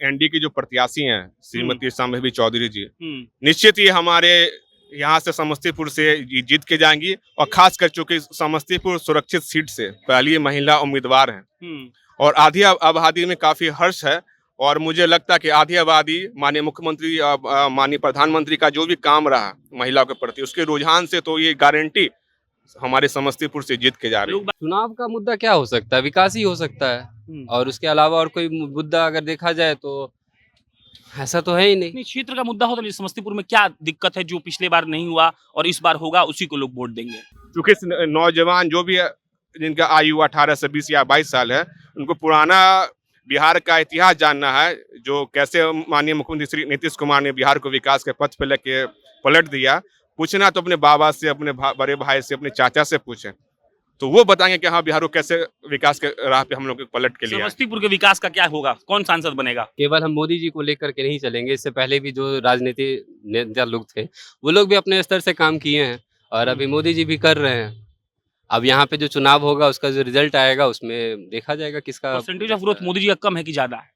NDA की जो प्रत्याशी हैं श्रीमती शांभवी चौधरी जी, हम्म, निश्चित ही हमारे यहाँ से समस्तीपुर से जीत के जाएंगी। और खास कर चूंकि समस्तीपुर सुरक्षित सीट से पहली महिला उम्मीदवार हैं हम्म, और आधी आबादी में काफी हर्ष है। और मुझे लगता है कि आधी आबादी माननीय मुख्यमंत्री माननीय प्रधानमंत्री का जो भी काम रहा महिलाओं के प्रति, उसके रुझान से तो ये गारंटी हमारे समस्तीपुर से जीत के जा रही है। लोग चुनाव का मुद्दा क्या हो सकता है? विकास ही हो सकता है। और उसके अलावा और कोई मुद्दा अगर देखा जाए तो ऐसा तो है ही नहीं। अपने क्षेत्र का मुद्दा हो तो समस्तीपुर में क्या दिक्कत है जो पिछले बार नहीं हुआ और इस बार होगा, उसी को लोग वोट देंगे। क्योंकि नौजवान जो भी है, जिनका आयु 18 से 20 या 22 साल है, उनको पुराना बिहार का इतिहास जानना है, जो कैसे माननीय मुख्यमंत्री श्री नीतीश कुमार ने बिहार को विकास के पथ पे लेके पलट दिया। पूछना तो अपने बाबा से, अपने बड़े भाई से, अपने चाचा से पूछें, तो वो बताएंगे कि हाँ बिहार को कैसे विकास के राह पे हम लोग पलट के लिए आए। समस्तीपुर के विकास का क्या होगा, कौन सांसद बनेगा? केवल हम मोदी जी को लेकर के नहीं चलेंगे, इससे पहले भी जो राजनीति नेता लोग थे वो लोग भी अपने स्तर से काम किए हैं और अभी मोदी जी भी कर रहे हैं। अब यहाँ पे जो चुनाव होगा उसका जो रिजल्ट आएगा उसमें देखा जाएगा किसका percentage of growth Modi ji का कम है कि ज्यादा है?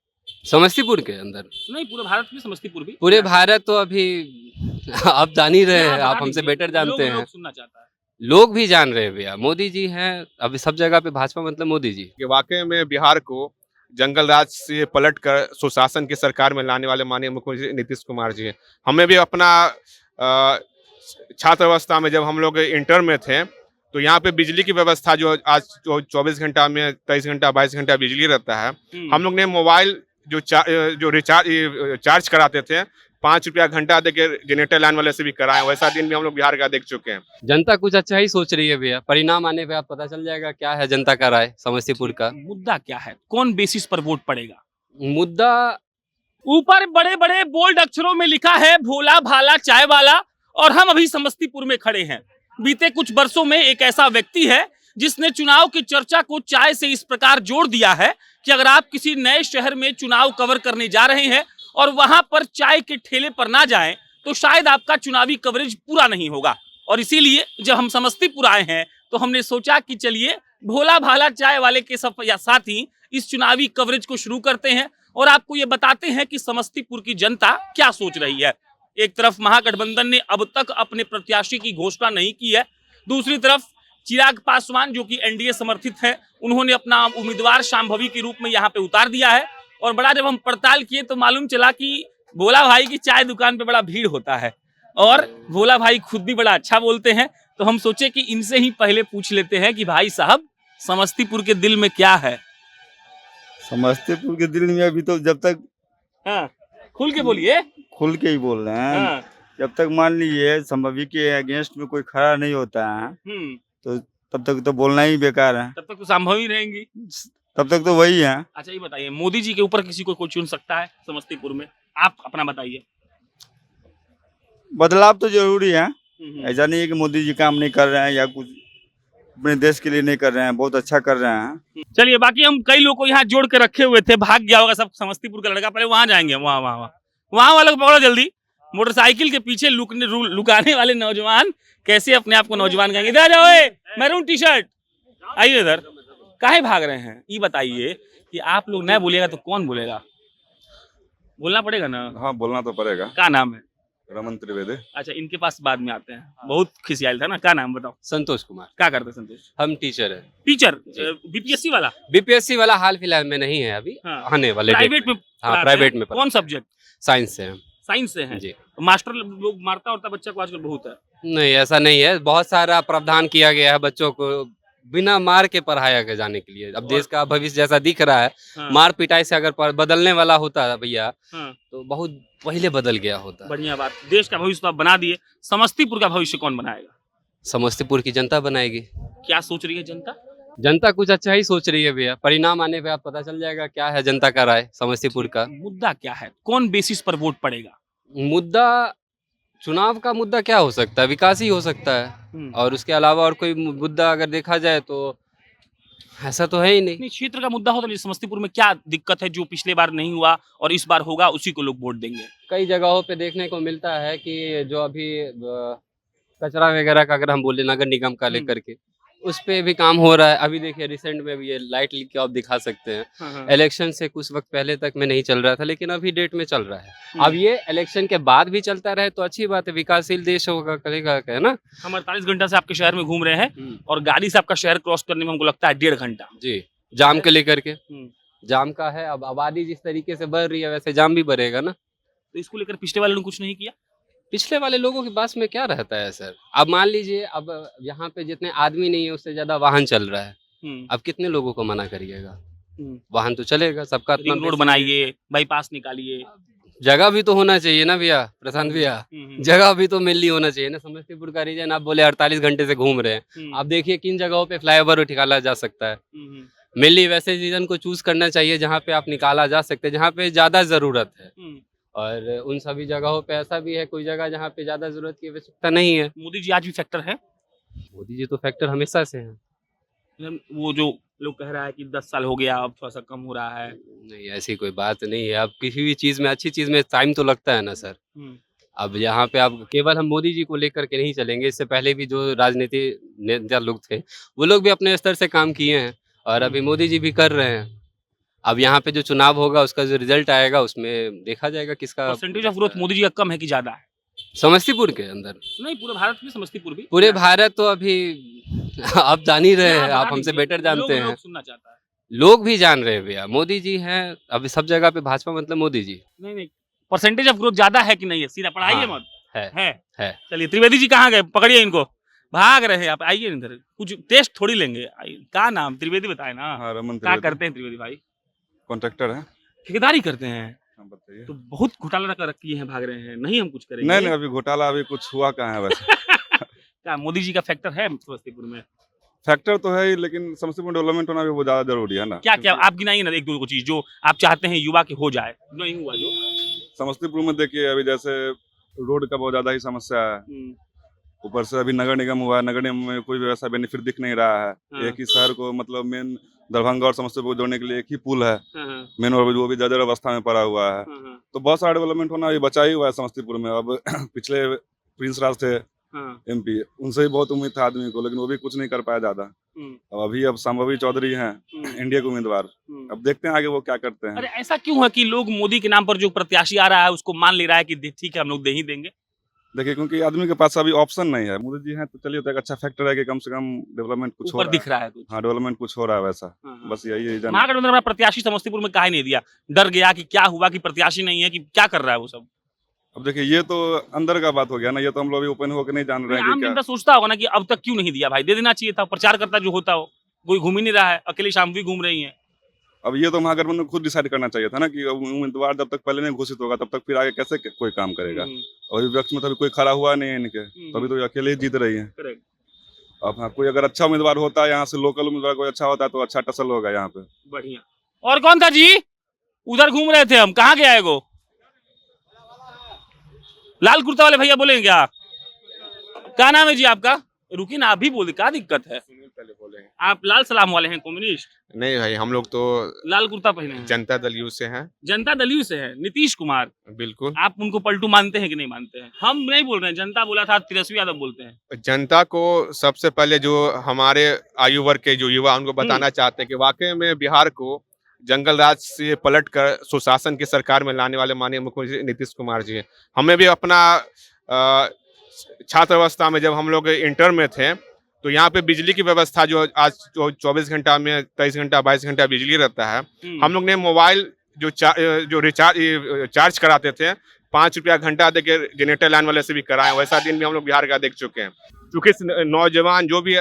समस्तीपुर के अंदर। नहीं, पूरे भारत में समस्तीपुर भी। पूरे भारत तो अभी आप जान ही रहे हैं, हाँ, आप हमसे बेटर जानते हैं। लोग सुनना चाहता है। लोग भी जान रहे हैं भैया, मोदी जी हैं अभी सब जगह पे, भाजपा मतलब मोदी जी। कि वाकई में बिहार को जंगल राज से पलट कर सुशासन की सरकार में लाने वाले माननीय मुख्यमंत्री नीतीश कुमार जी हैं। हमें भी अपना छात्र अवस्था में जब हम लोग इंटर में थे तो यहाँ पे बिजली की व्यवस्था जो आज 24 घंटा में 23 घंटा 22 घंटा बिजली रहता है, हम लोग ने मोबाइल जो रिचार्ज चार्ज कराते थे 5 रुपया घंटा देके जनरेटर लाइन वाले से भी कराए, वैसा दिन भी हम लोग बिहार का देख चुके हैं। जनता कुछ अच्छा ही सोच रही है भैया, परिणाम आने पे आप पता चल जाएगा क्या है जनता का राय समस्तीपुर का। मुद्दा क्या है, कौन बेसिस पर वोट पड़ेगा? मुद्दा ऊपर बड़े बड़े बोल्ड अक्षरों में लिखा है भोला भाला चाय वाला, और हम अभी समस्तीपुर में खड़े हैं। बीते कुछ वर्षों में एक ऐसा व्यक्ति है जिसने चुनाव की चर्चा को चाय से इस प्रकार जोड़ दिया है कि अगर आप किसी नए शहर में चुनाव कवर करने जा रहे हैं और वहां पर चाय के ठेले पर ना जाएं तो शायद आपका चुनावी कवरेज पूरा नहीं होगा। और इसीलिए जब हम समस्तीपुर आए हैं तो हमने सोचा कि चलिए भोला भाला चाय वाले के साथ ही इस चुनावी कवरेज को शुरू करते हैं और आपको ये बताते हैं कि समस्तीपुर की जनता क्या सोच रही है। एक तरफ महागठबंधन ने अब तक अपने प्रत्याशी की घोषणा नहीं की है, दूसरी तरफ चिराग पासवान जो कि एनडीए समर्थित है, उन्होंने अपना उम्मीदवार शांभवी के रूप में यहाँ पे उतार दिया है। और बड़ा जब हम पड़ताल किए तो मालूम चला कि भोला भाई की चाय दुकान पे बड़ा भीड़ होता है और भोला भाई खुद भी बड़ा अच्छा बोलते हैं। तो हम सोचे कि इनसे ही पहले पूछ लेते हैं कि भाई साहब समस्तीपुर के दिल में क्या है? समस्तीपुर के दिल में अभी तो जब तक हाँ, खुल के बोलिए। खुल के ही बोल रहे हैं। हाँ, जब तक मान लीजिए संभवी के अगेंस्ट में कोई खड़ा नहीं होता है तो तब तक तो बोलना ही बेकार है। तब तक तो संभव ही रहेंगी। तब तक तो वही है। अच्छा ये बताइए, मोदी जी के ऊपर किसी को कोई चुन सकता है समस्तीपुर में? आप अपना बताइए। बदलाव तो जरूरी है, ऐसा नहीं है कि मोदी जी काम नहीं कर रहे हैं या कुछ अपने देश के लिए नहीं कर रहे हैं, बहुत अच्छा कर रहे हैं। चलिए, बाकी हम कई लोगों को यहाँ जोड़ के रखे हुए थे, भाग गया होगा सब समस्तीपुर का लड़का। पहले वहां जाएंगे, वहां वालों को पकड़ो जल्दी। मोटरसाइकिल के पीछे लुकाने वाले नौजवान कैसे अपने आप को नौजवान कहेंगे? इधर जाओ, मैरून टी शर्ट, आइए इधर। काहे भाग रहे हैं ये बताइए कि आप लोग नहीं बोलिएगा तो कौन बोलेगा? बोलना पड़ेगा ना। हाँ, बोलना तो पड़ेगा। क्या नाम है? रमन त्रिवेदी। अच्छा, इनके पास बाद में आते हैं, बहुत खिसियाल था ना। क्या नाम बताओ? संतोष कुमार। क्या करते संतोष? हम टीचर है। टीचर? बीपीएससी वाला? बीपीएससी वाला हाल फिलहाल में नहीं है अभी, हाँ। आने वाले प्राइवेट में? हाँ, प्राइवेट में। कौन सब्जेक्ट? साइंस से हम। साइंस से हैं जी। मास्टर लोग मारता उड़ता बच्चा को आजकल बहुत है। नहीं, ऐसा नहीं है, बहुत सारा प्रावधान किया गया है बच्चों को बिना मार के पढ़ाया के जाने के लिए। अब देश का भविष्य जैसा दिख रहा है, हाँ। मार पिटाई से अगर बदलने वाला होता भैया हाँ। तो बहुत पहले बदल गया होता। बढ़िया बात, देश का भविष्य तो आप बना दिए। समस्तीपुर का भविष्य कौन बनाएगा? समस्तीपुर की जनता बनाएगी। क्या सोच रही है जनता? जनता कुछ अच्छा ही सोच रही है भैया, परिणाम आने पे आप पता चल जाएगा क्या है जनता का राय समस्तीपुर का। मुद्दा क्या है, कौन बेसिस पर वोट पड़ेगा? मुद्दा, चुनाव का मुद्दा क्या हो सकता है? विकास ही हो सकता है। और उसके अलावा और कोई मुद्दा अगर देखा जाए तो ऐसा तो है ही नहीं। क्षेत्र का मुद्दा हो तो समस्तीपुर में क्या दिक्कत है जो पिछले बार नहीं हुआ और इस बार होगा, उसी को लोग वोट देंगे। कई जगहों पे देखने को मिलता है कि जो अभी कचरा वगैरह का अगर हम बोले नगर निगम का लेकर के, उस पे भी काम हो रहा है। अभी देखिए रिसेंट में भी ये लाइट लिख के आप दिखा सकते हैं। इलेक्शन से कुछ वक्त पहले तक में नहीं चल रहा था, लेकिन अभी डेट में चल रहा है। अब ये इलेक्शन के बाद भी चलता रहे तो अच्छी बात है, विकासशील देश होगा, करेगा, है ना। हम 48 घंटा से आपके शहर में घूम रहे हैं और गाड़ी से आपका शहर क्रॉस करने में हमको लगता है 1.5 घंटा। जी, जाम के लेकर के जाम का है। अब आबादी जिस तरीके से बढ़ रही है वैसे जाम भी बढ़ेगा ना। तो इसको लेकर पिछले वाले ने कुछ नहीं किया। पिछले वाले लोगों के पास में क्या रहता है सर। अब मान लीजिए अब यहाँ पे जितने आदमी नहीं है उससे ज्यादा वाहन चल रहा है। अब कितने लोगों को मना करिएगा, वाहन तो चलेगा सबका। रिंग रोड बनाइए, बाईपास निकालिए, जगह भी तो होना चाहिए ना भैया, प्रशांत भैया। जगह भी तो मिलनी होना चाहिए ना। समस्तीपुर का रीजन आप बोले 48 घंटे से घूम रहे हैं। आप देखिए किन जगहों पे फ्लाईओवर निकाला जा सकता है। मेनली वैसे रीजन को चूज करना चाहिए जहाँ पे आप निकाला जा सकते हैं, जहाँ पे ज्यादा जरूरत है। और उन सभी जगहों पे ऐसा भी है कोई जगह जहाँ पे ज्यादा जरूरत की आवश्यकता नहीं है। मोदी जी आज भी फैक्टर है। मोदी जी तो फैक्टर हमेशा से हैं। वो जो लोग कह रहा है कि 10 साल हो गया अब थोड़ा सा कम हो रहा है। नहीं, ऐसी कोई बात नहीं है। अब किसी भी चीज में, अच्छी चीज में टाइम तो लगता है ना सर। अब यहाँ पे अब केवल हम मोदी जी को लेकर के नहीं चलेंगे। इससे पहले भी जो राजनीति नेता लोग थे वो लोग भी अपने स्तर से काम किए हैं और अभी मोदी जी भी कर रहे हैं। अब यहाँ पे जो चुनाव होगा उसका जो रिजल्ट आएगा उसमें देखा जाएगा किसका percentage of growth Modi ji का कम है कि ज्यादा है। समस्तीपुर के अंदर नहीं, पूरे भारत में, समस्तीपुर भी। पूरे भारत तो अभी आप जान ही रहे हैं, आप हमसे बेटर जानते हैं। लोग सुनना चाहता है, लोग भी जान रहे हैं भैया, मोदी जी हैं अभी सब जगह पे। भाजपा मतलब मोदी जी। नहीं, परसेंटेज ऑफ ग्रोथ ज्यादा है कि नहीं है, सीधा पढ़ाइए हाँ, मत। है। चलिए, त्रिवेदी जी कहाँ गए, पकड़िए इनको, भाग रहे हैं आप। आइए इधर, कुछ टेस्ट थोड़ी लेंगे। क्या नाम, त्रिवेदी बताए ना। हाँ, रमन क्या त्रिवेदी। करते हैं त्रिवेदी भाई? कॉन्ट्रैक्टर है। ठेकेदारी करते हैं। हाँ, बताइए। तो बहुत घोटाला कर किए हैं, भाग रहे हैं। नहीं, हम कुछ करेंगे। नहीं, अभी घोटाला अभी कुछ हुआ कहाँ है वैसे। क्या मोदी जी का फैक्टर है समस्तीपुर में? फैक्टर तो है ही, लेकिन समस्तीपुर डेवलपमेंट होना भी बहुत ज्यादा जरूरी है ना। क्या क्या आप गिनाइए ना एक दो चीज जो आप चाहते हैं युवा के हो जाए, नहीं हुआ जो। समस्तीपुर में देखिए अभी जैसे रोड का बहुत ज्यादा ही समस्या है। ऊपर से अभी नगर निगम हुआ है, नगर निगम में कोई भी वैसा बेनिफिट दिख नहीं रहा है। हाँ। एक ही शहर को मतलब मेन दरभंगा और समस्तीपुर जोड़ने के लिए एक ही पुल है मेन, और वो भी जर्जर अवस्था में पड़ा हुआ है। तो बहुत सारा डेवलपमेंट होना अभी बचा ही हुआ है समस्तीपुर में। अब पिछले प्रिंस राज थे एमपी, उनसे ही बहुत उम्मीद था आदमी को, लेकिन वो भी कुछ नहीं कर पाया ज्यादा। अब संभवी चौधरी हैं इंडिया के उम्मीदवार। अब देखते हैं आगे वो क्या करते हैं। अरे ऐसा क्यों है कि लोग मोदी के नाम पर जो प्रत्याशी आ रहा है उसको मान ले रहा है कि ठीक है हम लोग दे ही देंगे? देखिए, क्योंकि आदमी के पास अभी ऑप्शन नहीं है। मोदी जी हैं तो चलिए, तो एक अच्छा फैक्टर है कि कम से कम डेवलपमेंट कुछ हो रहा है, दिख रहा है कुछ। हाँ, डेवलपमेंट कुछ हो रहा है वैसा। बस यही रीजन। महागठबंधन में प्रत्याशी समस्तीपुर में काहे नहीं दिया? डर गया कि क्या हुआ कि प्रत्याशी नहीं है, कि क्या कर रहा है वो सब? अब देखिए, ये तो अंदर का बात हो गया ना, ये तो हम लोग ओपन होकर नहीं जान रहे हैं आम जनता सोचता होगा ना कि अब तक क्यों नहीं दिया भाई, दे देना चाहिए था। प्रचार करता जो होता हो, कोई घूम ही नहीं रहा है, अकेले शाम भी घूम रही है। अब ये तो महागठबंधन को खुद डिसाइड करना चाहिए था ना कि उम्मीदवार जब तक पहले नहीं घोषित होगा तब तक फिर आगे कैसे कोई काम करेगा। और विपक्ष में तभी कोई खड़ा हुआ नहीं है इनके, तभी तो ये अकेले ही जीत रही है। अब हाँ, कोई अगर अच्छा उम्मीदवार होता है यहाँ से, लोकल उम्मीदवार कोई अच्छा होता है तो अच्छा टसल होगा यहाँ पे। बढ़िया। और कौन था जी? उधर घूम रहे थे हम, कहाँ गया है वो? लाल कुर्ता वाले भैया बोलेंगे क्या? क्या नाम है जी आपका? रुकिए ना, आप भी बोले, क्या दिक्कत है? पहले बोले आप लाल सलाम वाले हैं, कम्युनिस्ट? नहीं भाई, हम लोग तो लाल कुर्ता पहने हैं। जनता दल यू से हैं। जनता दल यू से है, नीतीश कुमार। बिल्कुल। आप उनको पलटू मानते हैं कि नहीं मानते हैं? हम नहीं बोल रहे हैं, जनता बोला था, तेजस्वी यादव बोलते हैं। जनता को सबसे पहले जो हमारे आयु वर्ग के जो युवा उनको बताना चाहते हैं कि वाकई में बिहार को जंगल राज से पलट कर सुशासन की सरकार में लाने वाले माननीय मुख्यमंत्री नीतीश कुमार जी हैं। हमें भी अपना छात्र अवस्था में जब हम लोग इंटर में थे तो यहाँ पे बिजली की व्यवस्था जो आज 24 घंटा में 23 घंटा 22 घंटा बिजली रहता है। हम लोग ने मोबाइल जो रिचार्ज कराते थे 5 रुपया घंटा देके जनरेटर लाइन वाले से भी कराए, वैसा दिन भी हम लोग बिहार का देख चुके हैं। क्योंकि नौजवान जो भी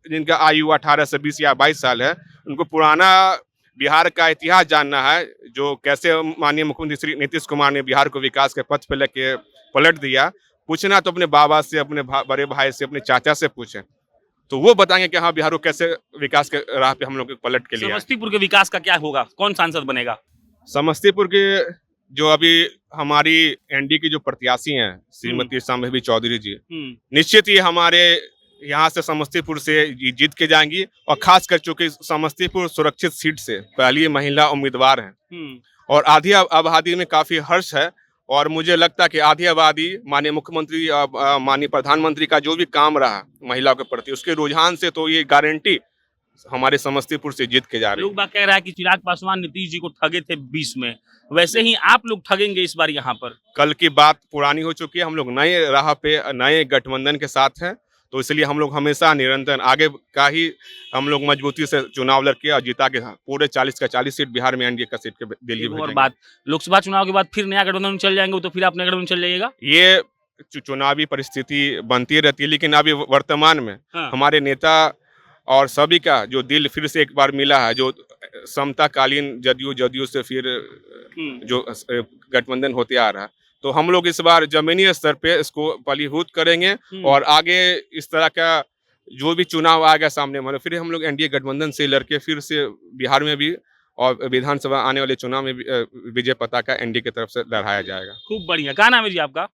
जिनका आयु 18 से 20 या 22 साल है, उनको पुराना बिहार का इतिहास जानना है, जो कैसे माननीय मुख्यमंत्री श्री नीतीश कुमार ने बिहार को विकास के पथ पे लेके पलट दिया। पूछना तो अपने बाबा से, अपने बड़े भाई से, अपने चाचा से पूछें तो वो बताएंगे कि हाँ बिहार को कैसे विकास के राह पे हम लोग पलट के लिए। समस्तीपुर के विकास का क्या होगा, कौन सांसद बनेगा? समस्तीपुर के जो अभी हमारी एनडी की जो प्रत्याशी हैं श्रीमती संभवी चौधरी जी, निश्चित ही हमारे यहाँ से समस्तीपुर से जीत के जाएंगी। और खास कर चूंकि समस्तीपुर सुरक्षित सीट से पहली महिला उम्मीदवार हैं और आधी आबादी में काफी हर्ष है। और मुझे लगता है कि आधी आबादी माननीय मुख्यमंत्री माननीय प्रधानमंत्री का जो भी काम रहा महिलाओं के प्रति, उसके रुझान से तो ये गारंटी हमारे समस्तीपुर से जीत के जा रही लोग बात कह रहा है कि चिराग पासवान नीतीश जी को ठगे थे 20 में, वैसे ही आप लोग ठगेंगे इस बार यहाँ पर। कल की बात पुरानी हो चुकी है, हम लोग नए राह पे नए गठबंधन के साथ हैं, तो इसलिए हम लोग हमेशा निरंतर आगे का ही हम लोग मजबूती से चुनाव लड़के और जीता के पूरे 40 का 40 सीट बिहार में एनडीए का सीट के दिल्ली एक और भेजेंगे। बात, लोकसभा चुनाव के बाद फिर नया गठबंधन में चल जाएंगे तो फिर आप नया गठबंधन चल जाइएगा। ये चुनावी परिस्थिति बनती रहती है, लेकिन अभी वर्तमान में हाँ। हमारे नेता और सभी का जो दिल फिर से एक बार मिला है, जो समताकालीन जदयू से फिर जो गठबंधन होते आ रहा है, तो हम लोग इस बार जमीनी स्तर पे इसको फलीभूत करेंगे और आगे इस तरह का जो भी चुनाव आएगा सामने, मतलब फिर हम लोग एनडीए गठबंधन से लड़के फिर से बिहार में भी और विधानसभा आने वाले चुनाव में भी विजय पताका एनडीए की तरफ से लहराया जाएगा। खूब बढ़िया। क्या नाम है जी आपका?